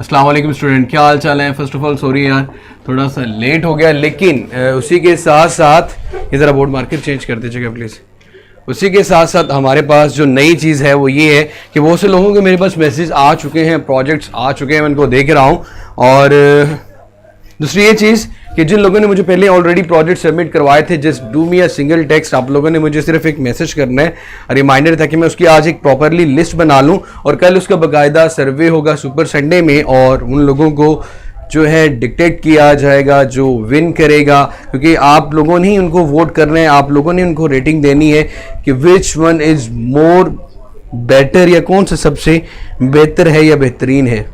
अस्सलाम वालेकुम स्टूडेंट, क्या हाल चाल है। फर्स्ट ऑफ ऑल सॉरी यार थोड़ा सा लेट हो गया, लेकिन उसी के साथ साथ ये ज़रा बोर्ड मार्कर चेंज कर दीजिएगा प्लीज़। उसी के साथ साथ हमारे पास जो नई चीज़ है वो ये है कि बहुत से लोगों के मेरे पास मैसेज आ चुके हैं, प्रोजेक्ट्स आ चुके हैं, मैं उनको देख रहा हूँ। और दूसरी ये चीज़ कि जिन लोगों ने मुझे पहले ऑलरेडी प्रोजेक्ट सबमिट करवाए थे, just do me a single text, आप लोगों ने मुझे सिर्फ एक मैसेज करना है, रिमाइंडर था कि मैं उसकी आज एक प्रॉपरली लिस्ट बना लूं और कल उसका बाकायदा सर्वे होगा सुपर संडे में, और उन लोगों को जो है डिक्टेट किया जाएगा जो विन करेगा, क्योंकि आप लोगों ने ही उनको वोट करना है, आप लोगों ने उनको रेटिंग देनी है कि which one is more better, या कौन सा सबसे बेहतर है या बेहतरीन है।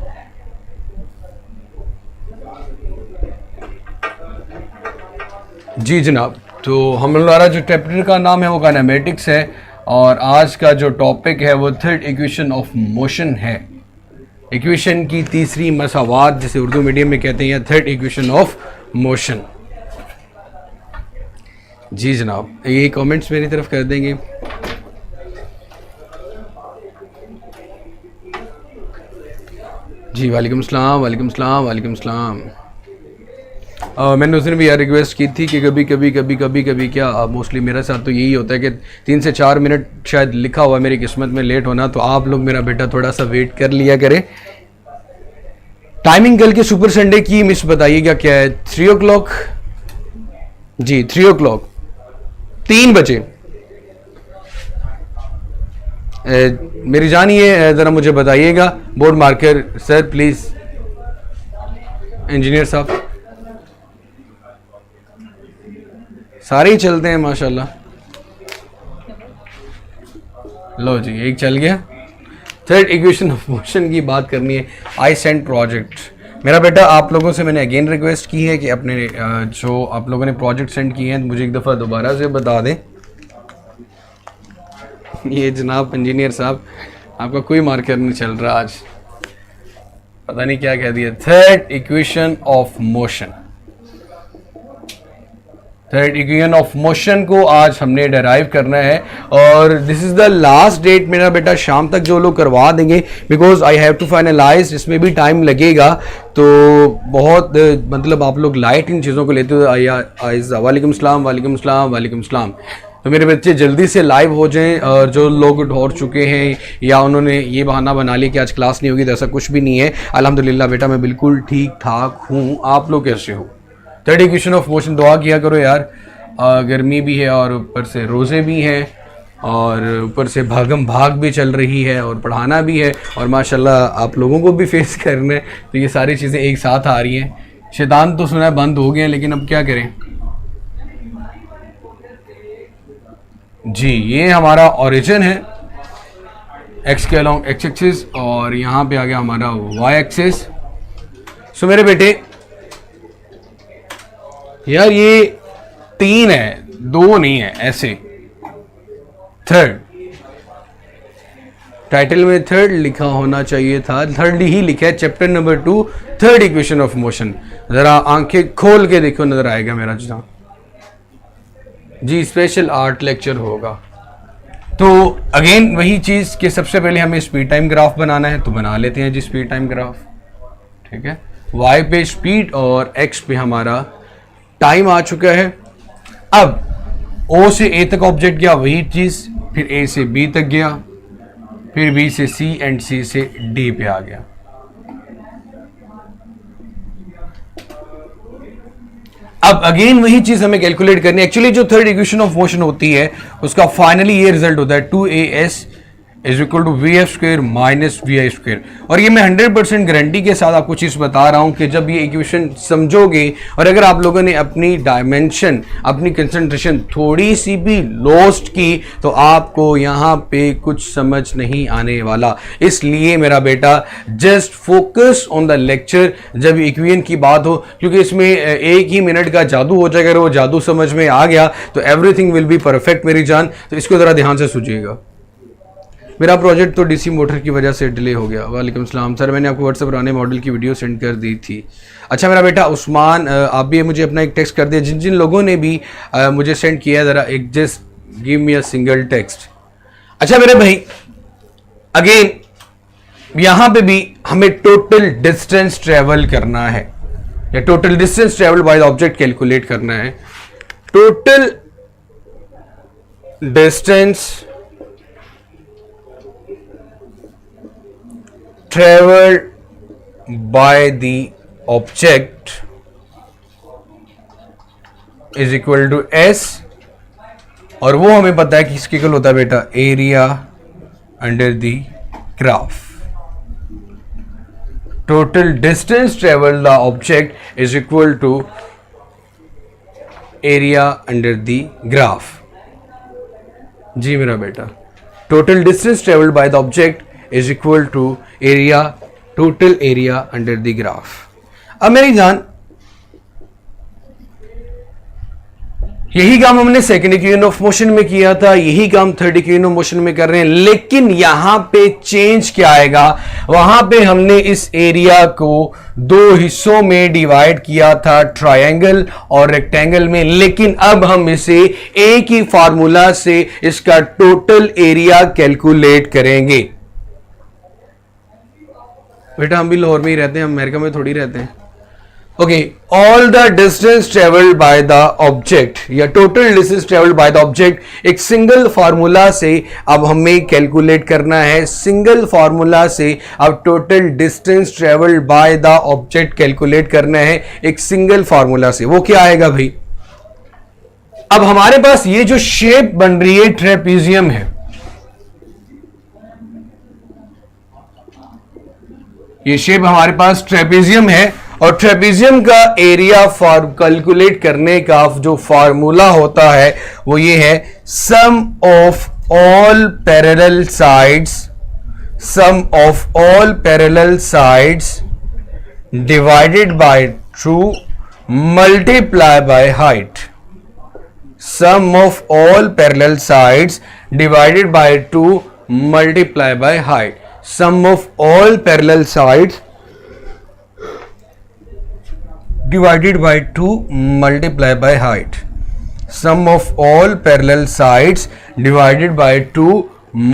जी जनाब, तो हमारा जो चैप्टर का नाम है वो काइनेमेटिक्स है, और आज का जो टॉपिक है वो थर्ड इक्वेशन ऑफ मोशन है। इक्वेशन की तीसरी मसावात, जिसे उर्दू मीडियम में कहते हैं, या थर्ड इक्वेशन ऑफ मोशन। जी जनाब, ये कमेंट्स मेरी तरफ कर देंगे। जी वालेकुम सलाम, वालेकुम सलाम, वालेकुम सलाम। मैंने उस दिन भी यार रिक्वेस्ट की थी कि कभी क्या मोस्टली मेरे साथ तो यही होता है कि 3 से 4 मिनट शायद लिखा हुआ है मेरी किस्मत में लेट होना, तो आप लोग मेरा बेटा थोड़ा सा वेट कर लिया करें। टाइमिंग कल के सुपर संडे की मिस बताइएगा क्या है। 3 o'clock, जी 3 o'clock, 3 बजे। मेरी जानिए ज़रा मुझे बताइएगा board marker sir please. Engineer साहब सारे ही चलते हैं माशाल्लाह। लो जी, एक चल गया। थर्ड इक्वेशन ऑफ मोशन की बात करनी है। I send project. मेरा बेटा आप लोगों से मैंने अगेन रिक्वेस्ट की है कि अपने जो आप लोगों ने प्रोजेक्ट सेंड किए हैं मुझे एक दफ़ा दोबारा से बता दें। ये जनाब इंजीनियर साहब, आपका कोई मार्कर नहीं चल रहा आज, पता नहीं क्या कह दिया। Third equation of motion, third equation of motion को आज हमने डेराइव करना है, और this is the last date मेरा बेटा, शाम तक जो लोग करवा देंगे, because I have to finalise, इसमें भी टाइम लगेगा। तो बहुत मतलब आप लोग लाइट इन चीज़ों को लेते हो। वालेकुम सलाम, वालेकुम सलाम, वालेकुम सलाम। तो मेरे बच्चे जल्दी से लाइव हो जाएं, और जो लोग ढोर चुके हैं या उन्होंने ये बहाना बना लिया कि आज क्लास नहीं होगी, तो ऐसा कुछ भी नहीं है। अल्हम्दुलिल्लाह बेटा मैं बिल्कुल ठीक ठाक हूँ। आप लोग कैसे हो? थर्ड इक्वेशन ऑफ मोशन, दुआ किया करो यार। गर्मी भी है और ऊपर से रोज़े भी हैं, और ऊपर से भागम भाग भी चल रही है, और पढ़ाना भी है, और माशाल्लाह आप लोगों को भी फेस करना है। तो ये सारी चीज़ें एक साथ आ रही हैं। शैतान तो सुना है बंद हो गए हैं, लेकिन अब क्या करें। जी ये हमारा ओरिजिन है, एक्स के अलॉन्ग एक्स एक्सिस, और यहाँ पे आ गया हमारा वाई एक्सिस। सो मेरे बेटे यार ये 3 है, 2 नहीं है, ऐसे। थर्ड टाइटल में थर्ड लिखा होना चाहिए था, थर्ड ही लिखा है। Chapter number 2 third equation of motion. जरा आंखें खोल के देखो, नजर आएगा मेरा जहाँ। जी स्पेशल आर्ट लेक्चर होगा। तो अगेन वही चीज़ कि सबसे पहले हमें स्पीड टाइम ग्राफ बनाना है, तो बना लेते हैं जी स्पीड टाइम ग्राफ। ठीक है, वाई पे स्पीड और एक्स पे हमारा टाइम आ चुका है। अब ओ से ए तक ऑब्जेक्ट गया, वही चीज़, फिर ए से बी तक गया, फिर बी से सी, एंड सी से डी पे आ गया। अब अगेन वही चीज हमें कैलकुलेट करनी है। एक्चुअली जो थर्ड इक्वेशन ऑफ मोशन होती है उसका फाइनली ये रिजल्ट होता है 2as is equal to we f square minus we i square. और ये मैं 100% गारंटी के साथ आपको चीज़ बता रहा हूँ कि जब ये इक्वेशन समझोगे, और अगर आप लोगों ने अपनी डायमेंशन, अपनी कंसंट्रेशन थोड़ी सी भी लॉस्ट की, तो आपको यहाँ पे कुछ समझ नहीं आने वाला। इसलिए मेरा बेटा just focus on the lecture जब इक्वेशन की बात हो, क्योंकि इसमें 1 ही मिनट का जादू हो जाएगा। अगर वो जादू समझ में आ गया तो एवरीथिंग विल बी परफेक्ट मेरी जान। तो इसको ज़रा ध्यान से सुनिएगा। मेरा प्रोजेक्ट तो डीसी मोटर की वजह से डिले हो गया। वालेकुम सलाम सर, मैंने आपको व्हाट्सएप पुराने मॉडल की वीडियो सेंड कर दी थी। अच्छा मेरा बेटा उस्मान, आप भी मुझे अपना एक टेक्स्ट कर दिया। जिन जिन लोगों ने भी मुझे सेंड किया, ज़रा एक just give me a single text. अच्छा मेरे भाई अगेन यहां पे भी हमें टोटल डिस्टेंस ट्रेवल करना है, या total distance travel by the object calculate करना है। Total distance travelled by the object is equal to s, और वो हमें पता है कि इसके इक्वल होता है बेटा area under the graph. Total distance travelled the object is equal to area under the graph. जी मेरा बेटा, total distance travelled by the object is equal to area, total area under the graph. अब मेरी जान, यही काम हमने second equation of motion में किया था, यही काम थर्ड इक्वेशन ऑफ मोशन में कर रहे हैं, लेकिन यहां पे चेंज क्या आएगा, वहां पे हमने इस एरिया को दो हिस्सों में डिवाइड किया था, ट्रायंगल और रेक्टेंगल में, लेकिन अब हम इसे एक ही फार्मूला से इसका टोटल एरिया कैलकुलेट करेंगे। बेटा हम भी लाहौर में ही रहते हैं, हम अमेरिका में थोड़ी रहते हैं। Okay, all the distance travelled by the object या total distance travelled by the object एक सिंगल फार्मूला से अब हमें कैलकुलेट करना है। सिंगल फार्मूला से अब total distance travelled by the object calculate करना है एक सिंगल फार्मूला से। वो क्या आएगा भाई? अब हमारे पास ये जो शेप बन रही है ट्रेपीजियम है, ये शेप हमारे पास ट्रेपीजियम है, और ट्रेपीजियम का एरिया कैलकुलेट करने का जो फार्मूला होता है वो ये है sum of all parallel sides, sum of all parallel sides divided by 2 multiply by height. Sum of all parallel sides divided by 2 multiply by height. Sum of all parallel sides divided by 2 multiply by height. Sum of all parallel sides divided by 2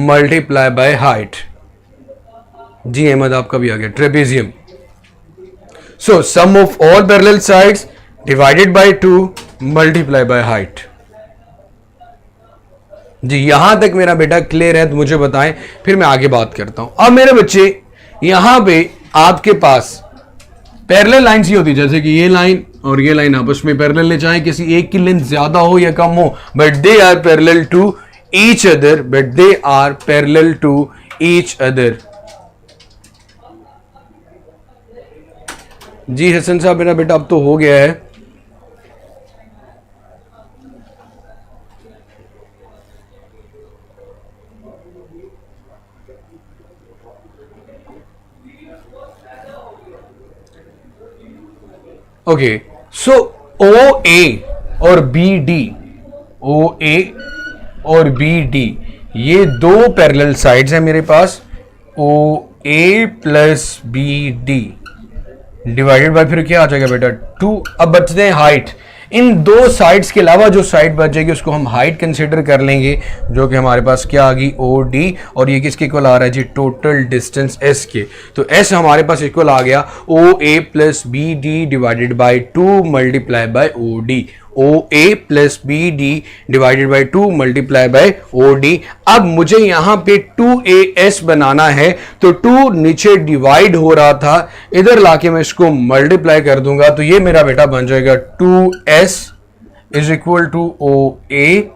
multiply by height. जी अहमद आपका भी आ गया, trapezium. So sum of all parallel sides divided by 2 multiply by height. जी यहां तक मेरा बेटा clear है तो मुझे बताएं, फिर मैं आगे बात करता हूं। अब मेरे बच्चे यहां पे आपके पास पैरेलल लाइंस ही होती है, जैसे कि ये लाइन और ये लाइन आपस में पैरेलल है, चाहे किसी एक की लेंथ ज्यादा हो या कम हो, but they are parallel to each other, but they are parallel to each other. जी हसन साहब मेरा बेटा अब तो हो गया है। ओके, सो ओ ए और बी डी, ओ ए और बी डी ये दो पैरेलल साइड्स हैं मेरे पास। O A plus B D divided by फिर क्या आ जाएगा बेटा 2। अब बचते हैं हाइट। इन दो साइड्स के अलावा जो साइड बच जाएगी उसको हम हाइट कंसीडर कर लेंगे, जो कि हमारे पास क्या आ गई ओ डी, और ये किसके इक्वल आ रहा है जी टोटल डिस्टेंस एस के। तो एस हमारे पास इक्वल आ गया O A plus B D divided by 2 multiply by O D. O A plus B D divided by 2 multiply by O D. अब मुझे यहां पे 2as बनाना है, तो 2 नीचे डिवाइड हो रहा था, इधर लाके मैं इसको मल्टीप्लाई कर दूंगा, तो ये मेरा बेटा बन जाएगा 2s is equal to O A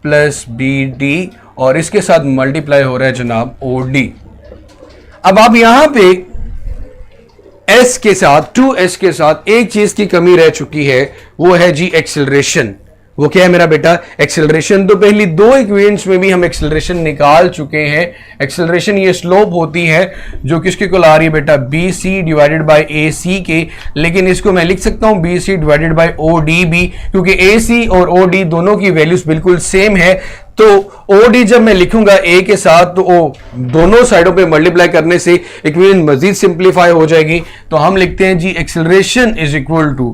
plus B D, और इसके साथ मल्टीप्लाई हो रहा है जनाब ओ डी। अब आप यहां पे s के साथ 2s के साथ एक चीज की कमी रह चुकी है, वो है जी एक्सेलरेशन। वो क्या है मेरा बेटा? एक्सेलरेशन। तो पहली दो इक्वेशंस में भी हम एक्सेलरेशन निकाल चुके हैं। एक्सेलरेशन ये स्लोप होती है जो किसके को ला रही है बेटा B C divided by A C के, लेकिन इसको मैं लिख सकता हूं B C divided by O D भी, क्योंकि ए सी और ओ डी दोनों की वैल्यूज बिल्कुल सेम है। तो ओ डी जब मैं लिखूंगा ए के साथ, तो ओ दोनों साइडों पे मल्टीप्लाई करने से इक्वेशन मजीद सिंप्लीफाई हो जाएगी। तो हम लिखते हैं जी acceleration is equal to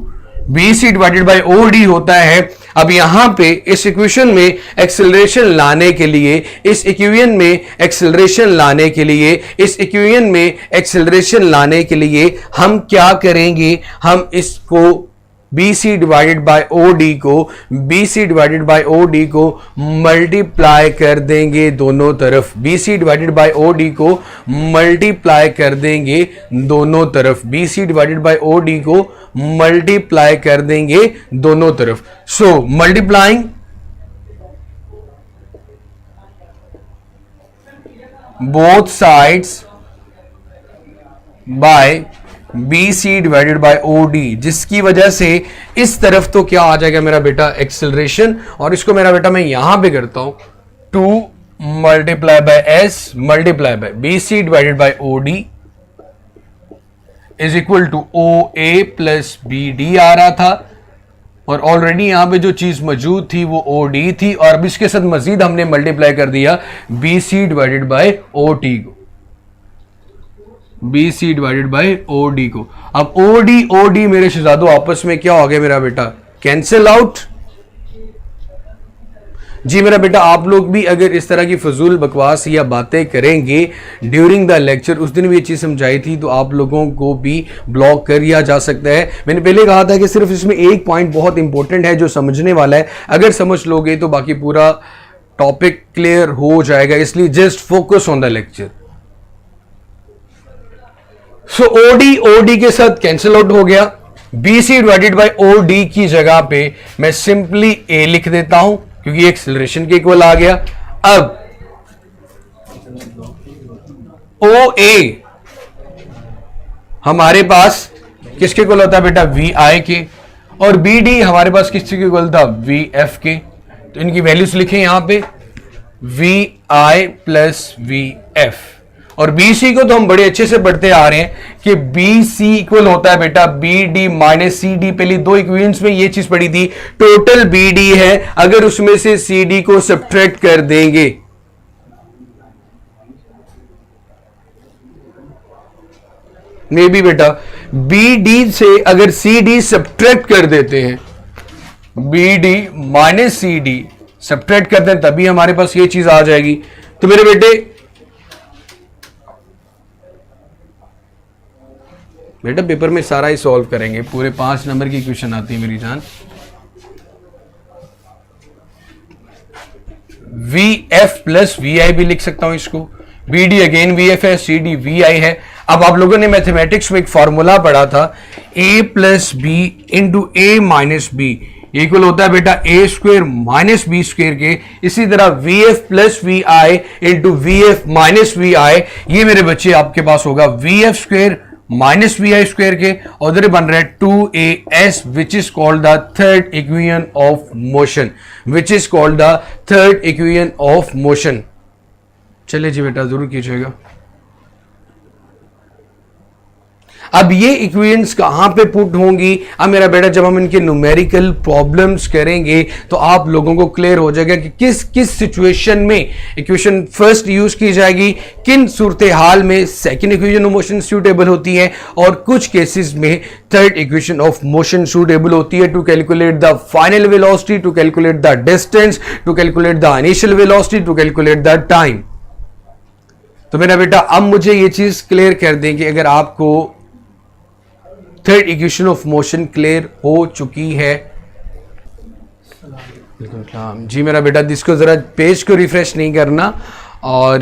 BC divided by OD होता है। अब यहां पे इस इक्वेशन में एक्सेलरेशन लाने के लिए, इस इक्वेशन में एक्सेलरेशन लाने के लिए, इस इक्वेशन में एक्सेलरेशन लाने के लिए हम क्या करेंगे, हम इसको BC डिवाइडेड बाय OD को, BC डिवाइडेड बाय OD को मल्टीप्लाई कर देंगे दोनों तरफ। BC डिवाइडेड बाय OD को मल्टीप्लाई कर देंगे दोनों तरफ। BC डिवाइडेड बाय OD को मल्टीप्लाई कर देंगे दोनों तरफ। So multiplying both sides by BC divided by OD, जिसकी वजह से इस तरफ तो क्या आ जाएगा मेरा बेटा, एक्सेलरेशन, और इसको मेरा बेटा मैं यहां पे करता हूं 2 multiply by S multiply by BC divided by OD is equal to OA plus BD आ रहा था, और ऑलरेडी यहां पे जो चीज मौजूद थी वो OD थी, और अब इसके साथ मजीद हमने मल्टीप्लाई कर दिया BC डिवाइडेड बाय OT को, BC डिवाइडेड बाय OD को। अब OD मेरे शहजादों आपस में क्या हो गया मेरा बेटा, कैंसिल आउट। जी मेरा बेटा, आप लोग भी अगर इस तरह की फजूल बकवास या बातें करेंगे ड्यूरिंग द लेक्चर, उस दिन भी ये चीज समझाई थी, तो आप लोगों को भी ब्लॉक कर दिया जा सकता है। मैंने पहले कहा था कि सिर्फ इसमें एक पॉइंट बहुत इंपॉर्टेंट है जो समझने वाला है, अगर समझ लोगे तो बाकी पूरा टॉपिक क्लियर हो जाएगा, इसलिए just focus on the lecture. So OD के साथ कैंसिल आउट हो गया। BC डिवाइडेड बाय OD की जगह पे मैं सिंपली A लिख देता हूं क्योंकि एक्सेलरेशन के इक्वल आ गया। अब OA हमारे पास किसके इक्वल होता है बेटा, VI के, और BD हमारे पास किसके इक्वल था, VF के। तो इनकी वैल्यूज लिखें यहां पे, VI प्लस VF, और BC को तो हम बड़े अच्छे से पढ़ते आ रहे हैं कि BC इक्वल होता है बेटा BD माइनस CD। पहली दो इक्वेशंस में ये चीज पढ़ी थी, टोटल BD है, अगर उसमें से CD को सब्ट्रैक्ट कर देंगे, मे बी बेटा BD से अगर CD सब्ट्रैक्ट कर देते हैं, BD माइनस CD सब्ट्रैक्ट करते हैं, तभी हमारे पास ये चीज आ जाएगी। तो मेरे बेटा पेपर में सारा ही सॉल्व करेंगे, पूरे 5 नंबर की क्वेश्चन आती है मेरी जान। VF प्लस VI भी लिख सकता हूं इसको, BD अगेन VF है, CD VI है। अब आप लोगों ने मैथमेटिक्स में एक फॉर्मूला पढ़ा था, A plus B into A minus B equal होता है बेटा A square minus B square के। इसी तरह VF plus VI into VF minus VI, ये मेरे बच्चे आपके पास होगा VF square minus VI square के, और उधर बन रहा है 2AS which is called the third equation of motion, which is called the third equation of motion. चलिए जी बेटा जरूर कीजिएगा। अब ये इक्वेशंस कहां पे पुट होंगी, अब मेरा बेटा जब हम इनके न्यूमेरिकल प्रॉब्लम्स करेंगे तो आप लोगों को क्लियर हो जाएगा कि किस किस सिचुएशन में इक्वेशन फर्स्ट यूज की जाएगी, किन सूरत हाल में second equation of motion suitable होती है, और कुछ केसेस में third equation of motion suitable होती है to calculate the final velocity, to calculate the distance, to calculate the initial velocity, to calculate the time. तो मेरा बेटा अब मुझे ये चीज क्लियर कर दें कि अगर आपको third equation of motion clear हो चुकी है, जी मेरा बेटा इसको जरा पेज को रिफ्रेश नहीं करना, और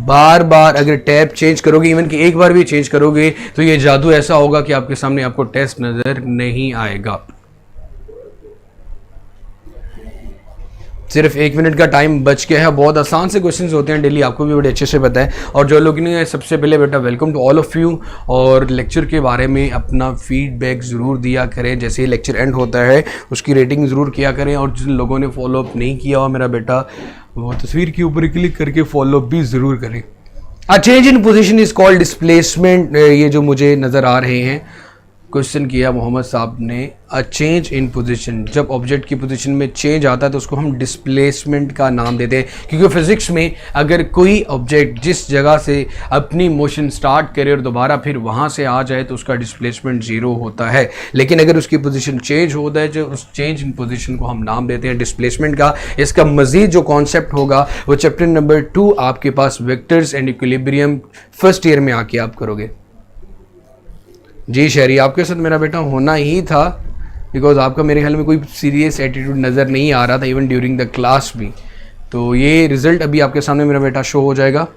बार बार अगर टैब चेंज करोगे, इवन कि एक बार भी चेंज करोगे तो ये जादू ऐसा होगा कि आपके सामने आपको टेस्ट नजर नहीं आएगा। सिर्फ 1 मिनट का टाइम बच गया है। बहुत आसान से क्वेश्चंस होते हैं डेली, आपको भी बड़े अच्छे से पता है। और जो लोग नहीं है, सबसे पहले बेटा welcome to all of you, और लेक्चर के बारे में अपना फीडबैक ज़रूर दिया करें। जैसे ही लेक्चर एंड होता है उसकी रेटिंग ज़रूर किया करें, और जिन लोगों ने फॉलोअप नहीं किया हुआ मेरा बेटा वो तस्वीर के ऊपर क्लिक करके फॉलोअप भी ज़रूर करें। A change in position is called displacement, ये जो मुझे नज़र आ रहे हैं क्वेश्चन किया मोहम्मद साहब ने, अ चेंज इन पोजीशन, जब ऑब्जेक्ट की पोजीशन में चेंज आता है तो उसको हम डिस्प्लेसमेंट का नाम देते हैं, क्योंकि फिजिक्स में अगर कोई ऑब्जेक्ट जिस जगह से अपनी मोशन स्टार्ट करे और दोबारा फिर वहाँ से आ जाए तो उसका डिस्प्लेसमेंट ज़ीरो होता है, लेकिन अगर उसकी पोजीशन चेंज होता है जो उस चेंज इन पोजीशन को हम नाम देते हैं डिस्प्लेसमेंट का। इसका मज़ीद जो कॉन्सेप्ट होगा वो चैप्टर नंबर 2 आपके पास vectors and equilibrium first year में आके आप करोगे। जी शहरी, आपके साथ मेरा बेटा होना ही था, बिकॉज आपका मेरे ख्याल में कोई सीरियस एटीट्यूड नज़र नहीं आ रहा था इवन ड्यूरिंग द क्लास भी। तो ये रिजल्ट अभी आपके सामने मेरा बेटा शो हो जाएगा।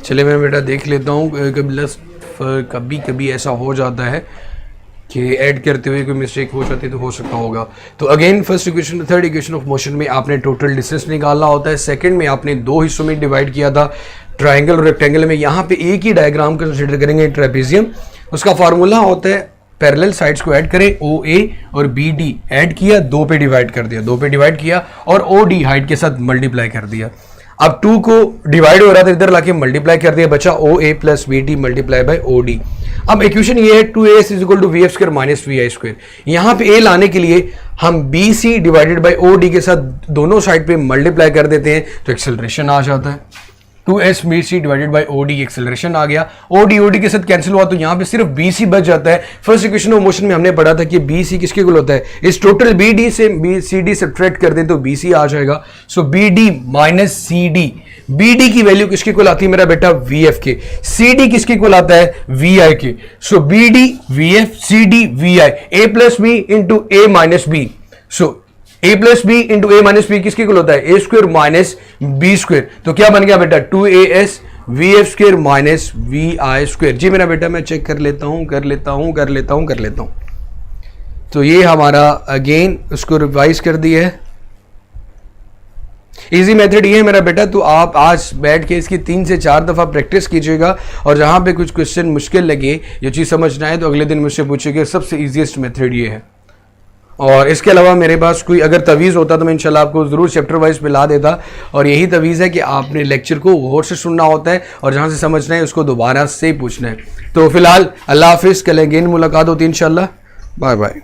चलिए मेरा बेटा देख लेता हूँ, कभी कभी ऐसा हो जाता है कि ऐड करते हुए कोई मिस्टेक हो जाती है तो हो सकता होगा। तो again first equation third equation of motion में आपने टोटल डिस्टेंस निकालना होता है। सेकंड में आपने दो हिस्सों में डिवाइड किया था, ट्रायंगल और रेक्टेंगल में। यहाँ पे एक ही डायग्राम कंसिडर करेंगे, ट्रेपेजियम। उसका फार्मूला होता है पैरेलल साइड्स को ऐड करें, ओ ए और बी डी ऐड किया, 2 पे डिवाइड कर दिया, 2 पे डिवाइड किया और ओ डी हाइट के साथ मल्टीप्लाई कर दिया। अब 2 को डिवाइड हो रहा था, इधर लाके मल्टीप्लाई कर दिया, बचा O A plus B D multiply by O D. अब इक्वेशन ये है 2as is equal to we F square minus we I square. यहाँ पे a लाने के लिए हम B C divided by O D के साथ दोनों साइड पे मल्टीप्लाई कर देते हैं तो एक्सेलरेशन आ जाता है। 2s B C divided by O D acceleration आ गया, ओ डी के साथ कैंसिल हुआ तो यहाँ पे सिर्फ बी सी बच जाता है। फर्स्ट इक्वेशन ऑफ मोशन में हमने पढ़ा था कि बी सी किसके इक्वल होता है, इस टोटल बी डी से बी सी डी सब्ट्रैक्ट कर दें तो बी सी आ जाएगा। So B D minus C D, B D की वैल्यू किसके इक्वल आती है मेरा बेटा, वी एफ के। सी डी किसके इक्वल आता है, वी आई के। So B D V F, C D V I, A plus B into A minus B. So A plus B into A minus B किसके equal होता है, A square minus B square. तो क्या बन गया बेटा, 2as V F square minus we I square. जी मेरा बेटा मैं चेक कर लेता हूं। तो ये हमारा अगेन उसको रिवाइज कर दिया है। इजी मेथड ये है मेरा बेटा, तो आप आज बैठ के इसकी 3 से 4 दफ़ा प्रैक्टिस कीजिएगा और जहाँ पे कुछ क्वेश्चन मुश्किल लगे, ये चीज़ समझना है तो अगले दिन मुझसे पूछिएगा। सबसे ईजीएस्ट मेथड ये है। और इसके अलावा मेरे पास कोई अगर तवीज़ होता तो मैं इंशाल्लाह आपको ज़रूर चैप्टर वाइज मिला देता। और यही तवीज़ है कि आपने लेक्चर को गौर से सुनना होता है और जहाँ से समझना है उसको दोबारा से पूछना है। तो फिलहाल अल्लाह हाफिज़, कल अगेन मुलाकात होती है इंशाल्लाह। Bye bye.